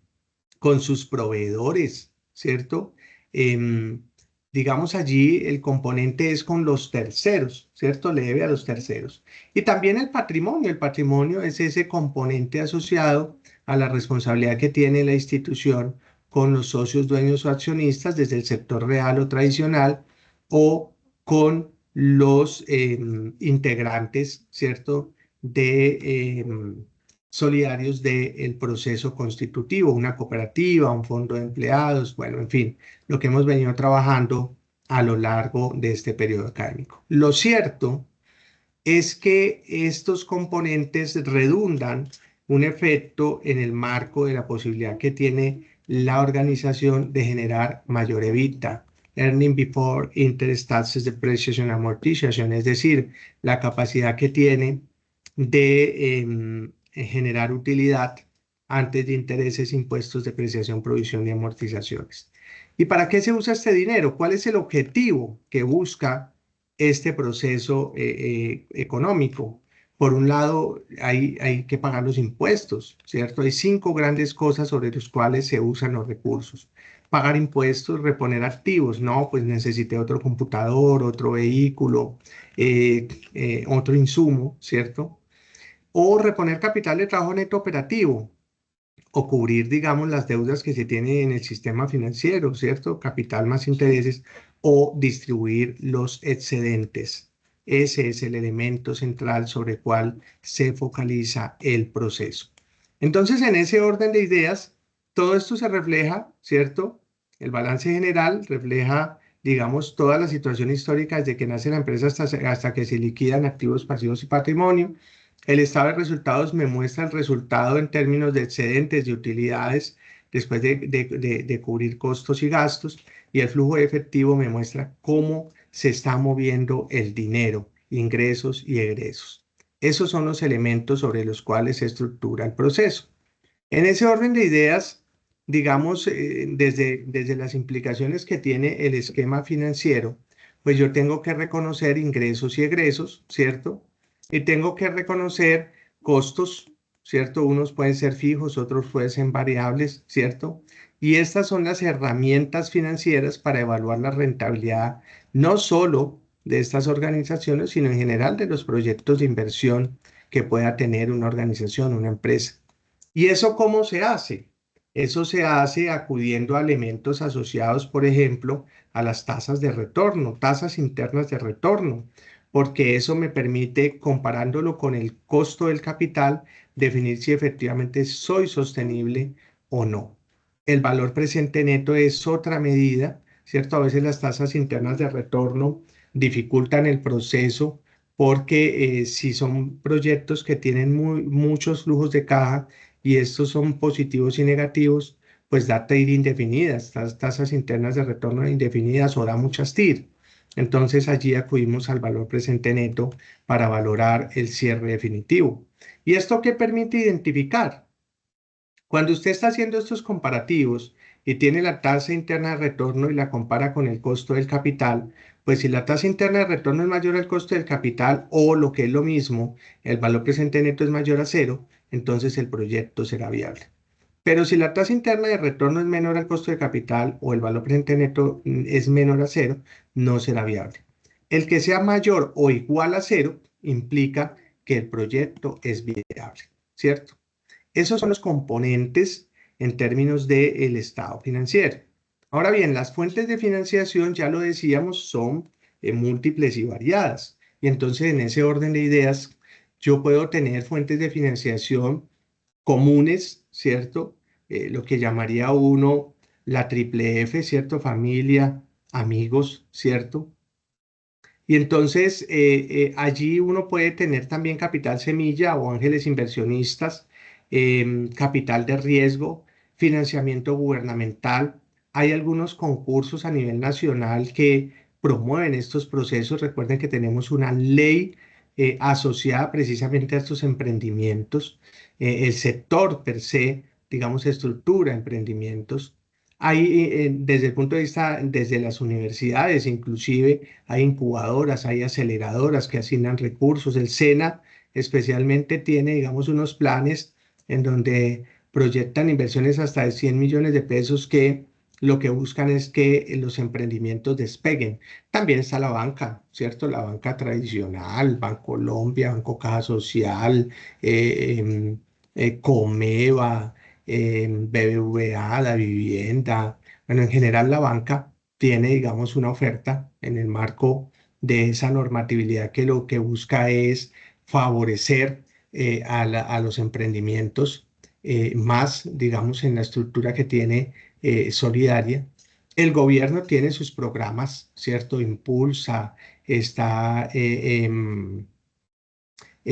con sus proveedores, ¿cierto? Em, digamos allí el componente es con los terceros, ¿cierto? Le debe a los terceros. Y también el patrimonio es ese componente asociado a la responsabilidad que tiene la institución con los socios, dueños o accionistas desde el sector real o tradicional o con los integrantes, ¿cierto? De solidarios del proceso constitutivo, una cooperativa, un fondo de empleados, bueno, en fin, lo que hemos venido trabajando a lo largo de este periodo académico. Lo cierto es que estos componentes redundan un efecto en el marco de la posibilidad que tiene la organización de generar mayor EBITDA, Earning Before Interest, Taxes, Depreciation, Amortization, es decir, la capacidad que tiene de generar utilidad antes de intereses, impuestos, depreciación, provisión y amortizaciones. ¿Y para qué se usa este dinero? ¿Cuál es el objetivo que busca este proceso económico? Por un lado, hay que pagar los impuestos, ¿cierto? Hay 5 grandes cosas sobre las cuales se usan los recursos. Pagar impuestos, reponer activos, no, pues necesité otro computador, otro vehículo, otro insumo, ¿cierto? O reponer capital de trabajo neto operativo, o cubrir, digamos, las deudas que se tienen en el sistema financiero, ¿cierto? Capital más intereses, o distribuir los excedentes. Ese es el elemento central sobre el cual se focaliza el proceso. Entonces, en ese orden de ideas, todo esto se refleja, ¿cierto? El balance general refleja, digamos, toda la situación histórica desde que nace la empresa hasta que se liquidan activos, pasivos y patrimonio. El estado de resultados me muestra el resultado en términos de excedentes de utilidades después de cubrir costos y gastos, y el flujo de efectivo me muestra cómo se está moviendo el dinero, ingresos y egresos. Esos son los elementos sobre los cuales se estructura el proceso. En ese orden de ideas, digamos, desde las implicaciones que tiene el esquema financiero, pues yo tengo que reconocer ingresos y egresos, ¿cierto? Y tengo que reconocer costos, ¿cierto? Unos pueden ser fijos, otros pueden ser variables, ¿cierto? Y estas son las herramientas financieras para evaluar la rentabilidad, no solo de estas organizaciones, sino en general de los proyectos de inversión que pueda tener una organización, una empresa. ¿Y eso cómo se hace? Eso se hace acudiendo a elementos asociados, por ejemplo, a las tasas de retorno, tasas internas de retorno, porque eso me permite, comparándolo con el costo del capital, definir si efectivamente soy sostenible o no. El valor presente neto es otra medida, ¿cierto? A veces las tasas internas de retorno dificultan el proceso porque si son proyectos que tienen muchos flujos de caja, y estos son positivos y negativos, pues da TIR indefinidas, tasas internas de retorno indefinidas o da muchas TIR. Entonces allí acudimos al valor presente neto para valorar el cierre definitivo. ¿Y esto qué permite identificar? Cuando usted está haciendo estos comparativos y tiene la tasa interna de retorno y la compara con el costo del capital, pues si la tasa interna de retorno es mayor al costo del capital o lo que es lo mismo, el valor presente neto es mayor a cero, entonces el proyecto será viable. Pero si la tasa interna de retorno es menor al costo de capital o el valor presente neto es menor a cero, no será viable. El que sea mayor o igual a cero implica que el proyecto es viable, ¿cierto? Esos son los componentes en términos del estado financiero. Ahora bien, las fuentes de financiación, ya lo decíamos, son múltiples y variadas. Y entonces en ese orden de ideas, yo puedo tener fuentes de financiación comunes, ¿cierto? Lo que llamaría uno la triple F, ¿cierto? Familia, amigos, ¿cierto? Y entonces allí uno puede tener también capital semilla o ángeles inversionistas, capital de riesgo, financiamiento gubernamental. Hay algunos concursos a nivel nacional que promueven estos procesos. Recuerden que tenemos una ley asociada precisamente a estos emprendimientos. El sector per se, digamos, estructura emprendimientos. Hay, desde el punto de vista, desde las universidades, inclusive, hay incubadoras, hay aceleradoras que asignan recursos. El SENA especialmente tiene, digamos, unos planes en donde proyectan inversiones hasta de 100 millones de pesos que lo que buscan es que los emprendimientos despeguen. También está la banca, ¿cierto? La banca tradicional, Bancolombia, Banco Caja Social, Comeva, BBVA, la vivienda. Bueno, en general la banca tiene, digamos, una oferta en el marco de esa normatividad que lo que busca es favorecer a los emprendimientos más, digamos, en la estructura que tiene solidaria. El gobierno tiene sus programas, ¿cierto? Impulsa, está el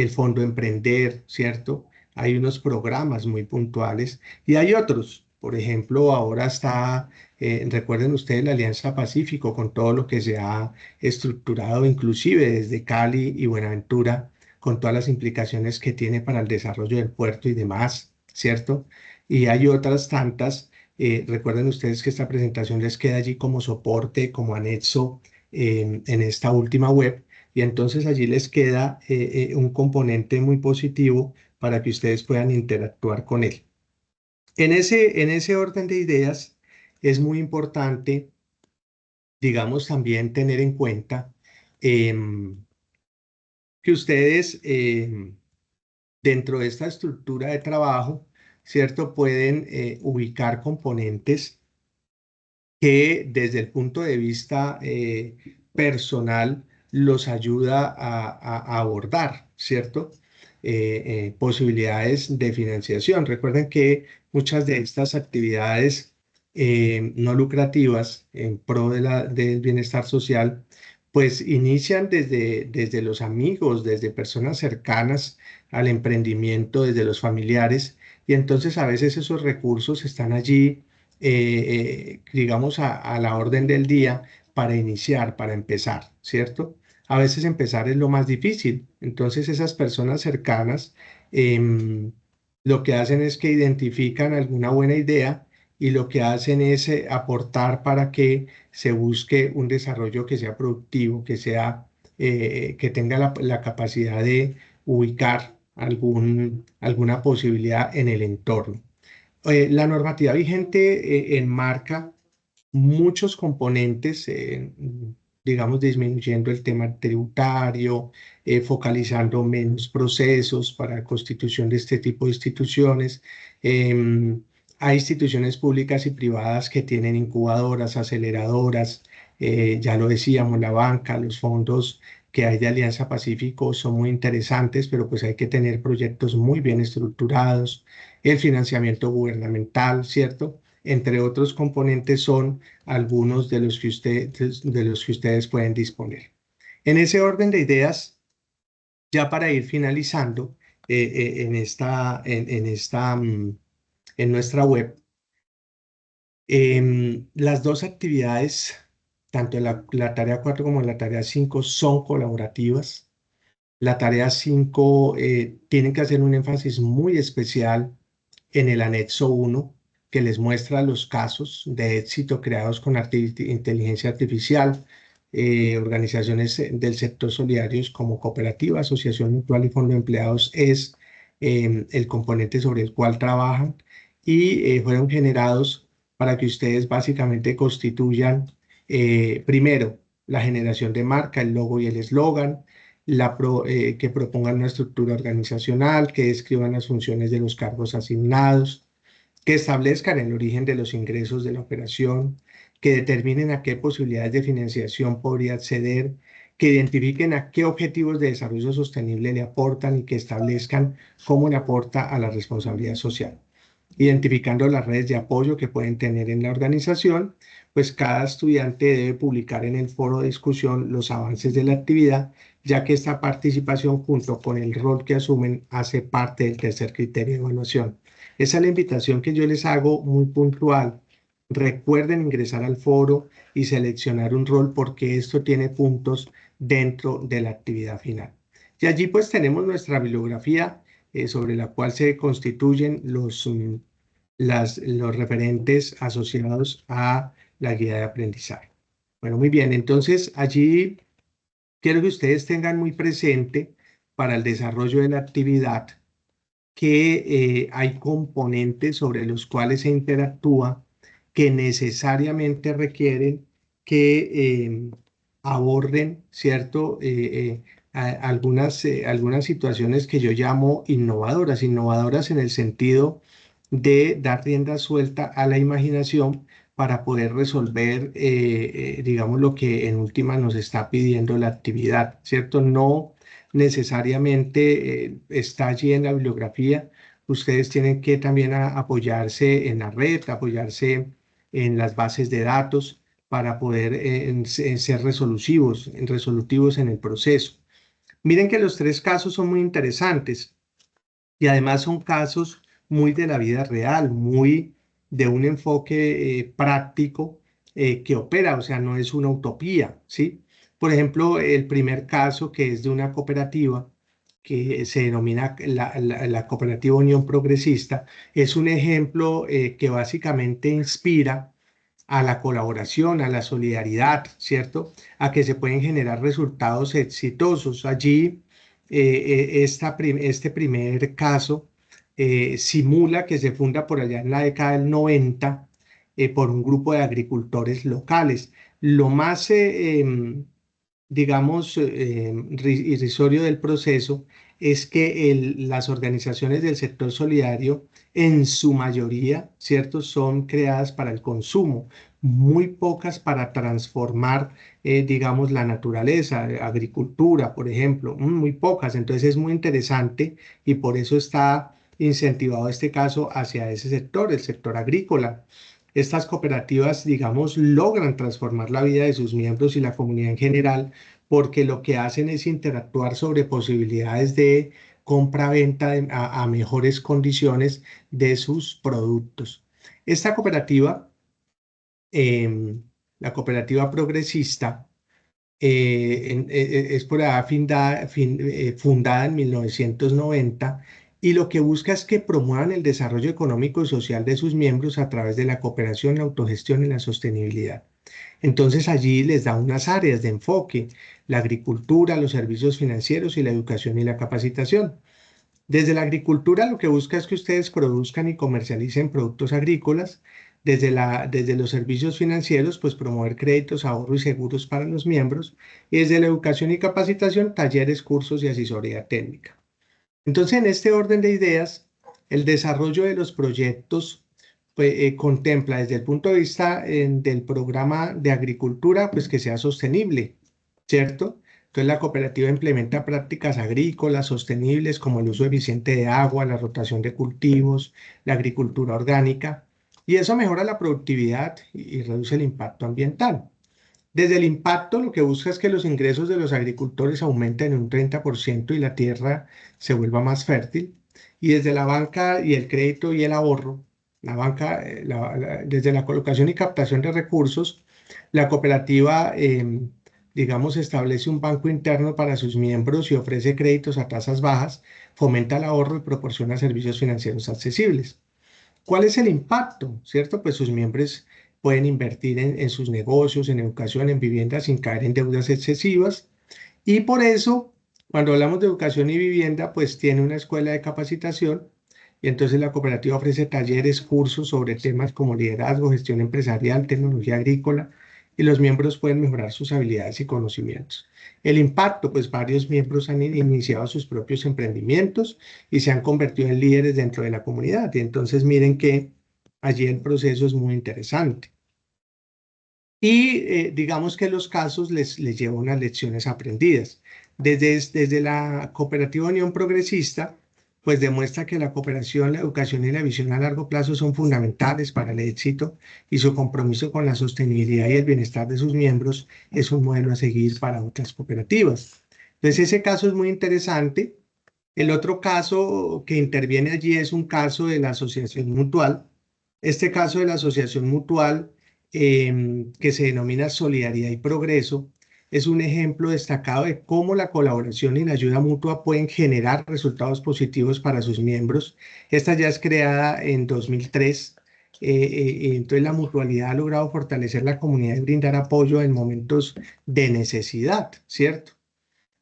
Fondo Emprender, ¿cierto? Hay unos programas muy puntuales y hay otros. Por ejemplo, ahora está, recuerden ustedes, la Alianza Pacífico con todo lo que se ha estructurado, inclusive desde Cali y Buenaventura, con todas las implicaciones que tiene para el desarrollo del puerto y demás, ¿cierto? Y hay otras tantas. Recuerden ustedes que esta presentación les queda allí como soporte, como anexo en esta última web, Y entonces allí les queda un componente muy positivo para que ustedes puedan interactuar con él. En ese orden de ideas es muy importante, digamos, también tener en cuenta em, que ustedes dentro de esta estructura de trabajo, ¿cierto? Pueden ubicar componentes que desde el punto de vista personal los ayuda a abordar, ¿cierto? Posibilidades de financiación. Recuerden que muchas de estas actividades no lucrativas en pro del bienestar social, pues inician desde los amigos, desde personas cercanas al emprendimiento, desde los familiares, y entonces a veces esos recursos están allí digamos, a la orden del día para iniciar, para empezar, ¿cierto? A veces empezar es lo más difícil. Entonces esas personas cercanas em, lo que hacen es que identifican alguna buena idea y lo que hacen es aportar para que se busque un desarrollo que sea productivo, que sea, que tenga la capacidad de ubicar alguna posibilidad en el entorno. La normativa vigente enmarca muchos componentes, digamos, disminuyendo el tema tributario, focalizando menos procesos para la constitución de este tipo de instituciones. Em, Hay instituciones públicas y privadas que tienen incubadoras, aceleradoras, ya lo decíamos, la banca, los fondos que hay de Alianza Pacífico son muy interesantes, pero pues hay que tener proyectos muy bien estructurados, el financiamiento gubernamental, ¿cierto? Entre otros componentes son algunos de los que ustedes pueden disponer. En ese orden de ideas, ya para ir finalizando en nuestra web, las dos actividades, tanto la tarea 4 como la tarea 5, son colaborativas. La tarea 5 tiene que hacer un énfasis muy especial en el anexo 1, que les muestra los casos de éxito creados con inteligencia artificial, organizaciones del sector solidarios como cooperativa, asociación mutual y fondo de empleados es el componente sobre el cual trabajan y fueron generados para que ustedes básicamente constituyan primero la generación de marca, el logo y el eslogan, que propongan una estructura organizacional, que describan las funciones de los cargos asignados, que establezcan el origen de los ingresos de la operación, que determinen a qué posibilidades de financiación podría acceder, que identifiquen a qué objetivos de desarrollo sostenible le aportan y que establezcan cómo le aporta a la responsabilidad social. Identificando las redes de apoyo que pueden tener en la organización, pues cada estudiante debe publicar en el foro de discusión los avances de la actividad, ya que esta participación junto con el rol que asumen hace parte del tercer criterio de evaluación. Esa es la invitación que yo les hago muy puntual. Recuerden ingresar al foro y seleccionar un rol porque esto tiene puntos dentro de la actividad final. Y allí pues tenemos nuestra bibliografía sobre la cual se constituyen los referentes asociados a la guía de aprendizaje. Bueno, muy bien, entonces allí quiero que ustedes tengan muy presente para el desarrollo de la actividad que hay componentes sobre los cuales se interactúa que necesariamente requieren que aborden, ¿cierto? Algunas situaciones que yo llamo innovadoras, innovadoras en el sentido de dar rienda suelta a la imaginación para poder resolver, digamos, lo que en última nos está pidiendo la actividad, ¿cierto? No necesariamente está allí en la bibliografía. Ustedes tienen que también apoyarse en la red, apoyarse en las bases de datos para poder ser resolutivos en el proceso. Miren que los tres casos son muy interesantes y además son casos muy de la vida real, muy de un enfoque práctico que opera, o sea, no es una utopía, ¿sí? Por ejemplo, el primer caso que es de una cooperativa que se denomina la Cooperativa Unión Progresista, es un ejemplo que básicamente inspira a la colaboración, a la solidaridad, ¿cierto? A que se pueden generar resultados exitosos. Allí, este primer caso simula que se funda por allá en la década del 90 por un grupo de agricultores locales. Lo más, digamos, irrisorio del proceso es que las organizaciones del sector solidario, en su mayoría, ¿cierto?, son creadas para el consumo, muy pocas para transformar, digamos, la naturaleza, agricultura, por ejemplo, muy pocas. Entonces es muy interesante y por eso está incentivado este caso hacia ese sector, el sector agrícola. Estas cooperativas, digamos, logran transformar la vida de sus miembros y la comunidad en general, porque lo que hacen es interactuar sobre posibilidades de compra-venta a mejores condiciones de sus productos. Esta cooperativa, la cooperativa progresista, es por allá fundada en 1990 y lo que busca es que promuevan el desarrollo económico y social de sus miembros a través de la cooperación, la autogestión y la sostenibilidad. Entonces allí les da unas áreas de enfoque: la agricultura, los servicios financieros y la educación y la capacitación. Desde la agricultura lo que busca es que ustedes produzcan y comercialicen productos agrícolas. Desde los servicios financieros, pues promover créditos, ahorro y seguros para los miembros. Y desde la educación y capacitación, talleres, cursos y asesoría técnica. Entonces, en este orden de ideas, el desarrollo de los proyectos pues, contempla desde el punto de vista del programa de agricultura, pues que sea sostenible, ¿cierto? Entonces la cooperativa implementa prácticas agrícolas sostenibles como el uso eficiente de agua, la rotación de cultivos, la agricultura orgánica, y eso mejora la productividad y reduce el impacto ambiental. Desde el impacto, lo que busca es que los ingresos de los agricultores aumenten en un 30% y la tierra se vuelva más fértil. Y desde la banca y el crédito y el ahorro, la banca, desde la colocación y captación de recursos, la cooperativa, digamos, establece un banco interno para sus miembros y ofrece créditos a tasas bajas, fomenta el ahorro y proporciona servicios financieros accesibles. ¿Cuál es el impacto? ¿Cierto? Pues sus miembros pueden invertir en sus negocios, en educación, en vivienda sin caer en deudas excesivas. Y por eso, cuando hablamos de educación y vivienda, pues tiene una escuela de capacitación y entonces la cooperativa ofrece talleres, cursos sobre temas como liderazgo, gestión empresarial, tecnología agrícola y los miembros pueden mejorar sus habilidades y conocimientos. El impacto, pues varios miembros han iniciado sus propios emprendimientos y se han convertido en líderes dentro de la comunidad. Y entonces miren que allí el proceso es muy interesante. Y digamos que los casos les llevan unas lecciones aprendidas. Desde la Cooperativa Unión Progresista, pues demuestra que la cooperación, la educación y la visión a largo plazo son fundamentales para el éxito y su compromiso con la sostenibilidad y el bienestar de sus miembros es un modelo a seguir para otras cooperativas. Entonces ese caso es muy interesante. El otro caso que interviene allí es un caso de la asociación mutual. Este caso de la asociación mutual, que se denomina Solidaridad y Progreso, es un ejemplo destacado de cómo la colaboración y la ayuda mutua pueden generar resultados positivos para sus miembros. Esta ya es creada en 2003. Entonces la mutualidad ha logrado fortalecer la comunidad y brindar apoyo en momentos de necesidad, ¿cierto?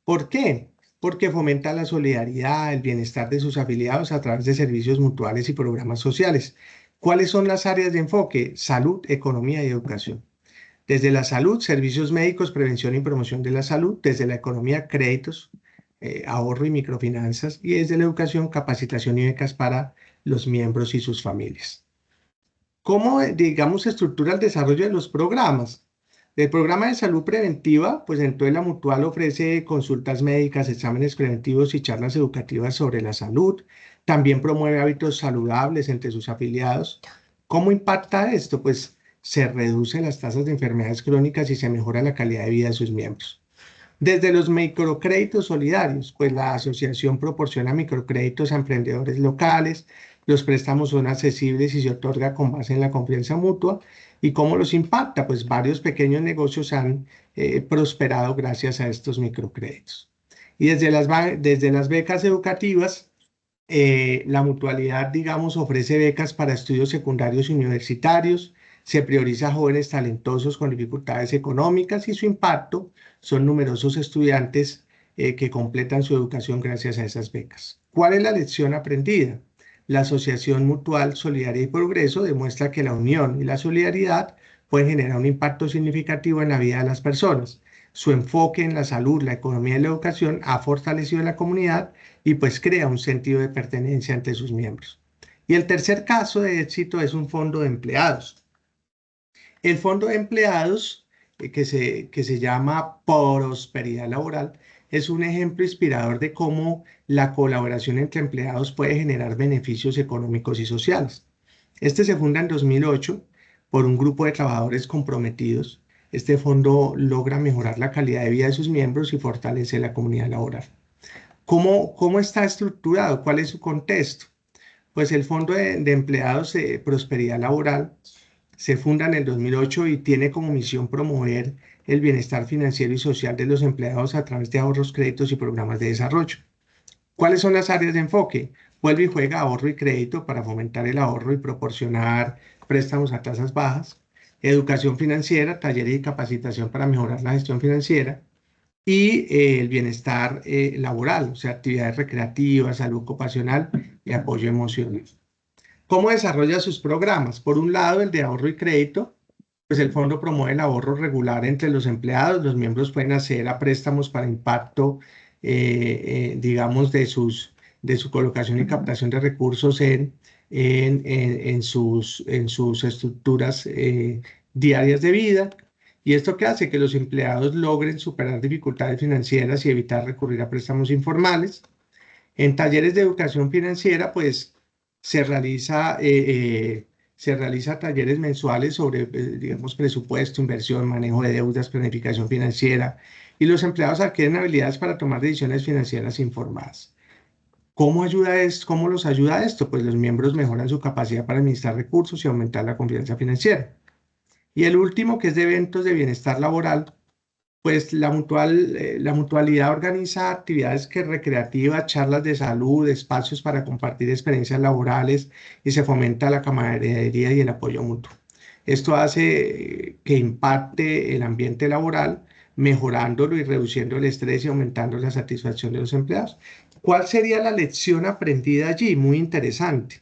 ¿Por qué? Porque fomenta la solidaridad, el bienestar de sus afiliados a través de servicios mutuales y programas sociales. ¿Cuáles son las áreas de enfoque? Salud, economía y educación. Desde la salud, servicios médicos, prevención y promoción de la salud. Desde la economía, créditos, ahorro y microfinanzas. Y desde la educación, capacitación y becas para los miembros y sus familias. ¿Cómo, digamos, se estructura el desarrollo de los programas? El programa de salud preventiva, pues entonces la Mutual ofrece consultas médicas, exámenes preventivos y charlas educativas sobre la salud. También promueve hábitos saludables entre sus afiliados. ¿Cómo impacta esto? Pues se reducen las tasas de enfermedades crónicas y se mejora la calidad de vida de sus miembros. Desde los microcréditos solidarios, pues la asociación proporciona microcréditos a emprendedores locales, los préstamos son accesibles y se otorga con base en la confianza mutua. ¿Y cómo los impacta? Pues varios pequeños negocios han prosperado gracias a estos microcréditos. Y desde las becas educativas, la mutualidad, digamos, ofrece becas para estudios secundarios y universitarios, Se prioriza a jóvenes talentosos con dificultades económicas y su impacto son numerosos estudiantes que completan su educación gracias a esas becas. ¿Cuál es la lección aprendida? La Asociación Mutual Solidaria y Progreso demuestra que la unión y la solidaridad pueden generar un impacto significativo en la vida de las personas. Su enfoque en la salud, la economía y la educación ha fortalecido la comunidad y pues crea un sentido de pertenencia entre sus miembros. Y el tercer caso de éxito es un fondo de empleados. El fondo de empleados, que se llama Prosperidad Laboral, es un ejemplo inspirador de cómo la colaboración entre empleados puede generar beneficios económicos y sociales. Este se funda en 2008 por un grupo de trabajadores comprometidos. Este fondo logra mejorar la calidad de vida de sus miembros y fortalece la comunidad laboral. ¿Cómo está estructurado? ¿Cuál es su contexto? Pues el Fondo de Empleados de Prosperidad Laboral se funda en el 2008 y tiene como misión promover el bienestar financiero y social de los empleados a través de ahorros, créditos y programas de desarrollo. ¿Cuáles son las áreas de enfoque? Vuelve y juega ahorro y crédito para fomentar el ahorro y proporcionar préstamos a tasas bajas, educación financiera, talleres y capacitación para mejorar la gestión financiera y el bienestar laboral, o sea, actividades recreativas, salud ocupacional y apoyo emocional. ¿Cómo desarrolla sus programas? Por un lado, el de ahorro y crédito, pues el fondo promueve el ahorro regular entre los empleados. Los miembros pueden acceder a préstamos para impacto, digamos, de su colocación y captación de recursos en sus estructuras diarias de vida. ¿Y esto qué hace? Que los empleados logren superar dificultades financieras y evitar recurrir a préstamos informales. En talleres de educación financiera, pues se realiza, se realiza talleres mensuales sobre, digamos, presupuesto, inversión, manejo de deudas, planificación financiera, y los empleados adquieren habilidades para tomar decisiones financieras informadas. ¿Cómo los ayuda esto? Pues los miembros mejoran su capacidad para administrar recursos y aumentar la confianza financiera. Y el último, que es de eventos de bienestar laboral, pues la mutualidad organiza actividades recreativas, charlas de salud, espacios para compartir experiencias laborales y se fomenta la camaradería y el apoyo mutuo. Esto hace que impacte el ambiente laboral, mejorándolo y reduciendo el estrés y aumentando la satisfacción de los empleados. ¿Cuál sería la lección aprendida allí? Muy interesante.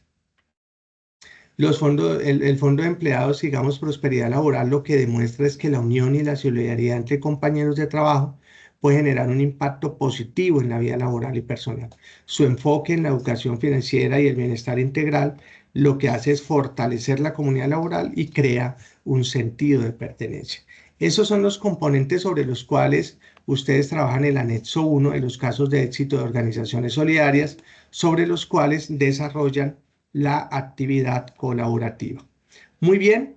El fondo de empleados, digamos, prosperidad laboral, lo que demuestra es que la unión y la solidaridad entre compañeros de trabajo puede generar un impacto positivo en la vida laboral y personal. Su enfoque en la educación financiera y el bienestar integral lo que hace es fortalecer la comunidad laboral y crea un sentido de pertenencia. Esos son los componentes sobre los cuales ustedes trabajan en el anexo 1 de los casos de éxito de organizaciones solidarias, sobre los cuales desarrollan la actividad colaborativa. Muy bien,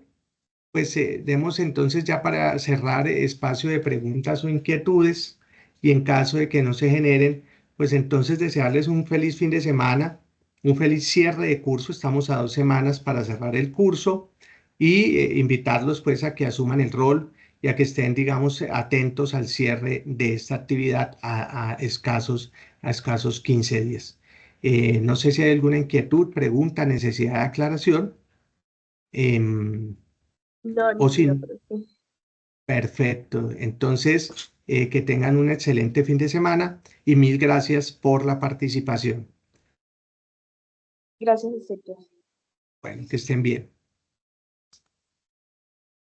pues demos entonces ya para cerrar espacio de preguntas o inquietudes y en caso de que no se generen, pues entonces desearles un feliz fin de semana, un feliz cierre de curso. Estamos a 2 semanas para cerrar el curso y invitarlos pues a que asuman el rol y a que estén, digamos, atentos al cierre de esta actividad a escasos 15 días. No sé si hay alguna inquietud, pregunta, necesidad de aclaración. em, No, o ninguno, sin. profe. Perfecto. Entonces, que tengan un excelente fin de semana y mil gracias por la participación. Gracias a usted, profe. Bueno, que estén bien.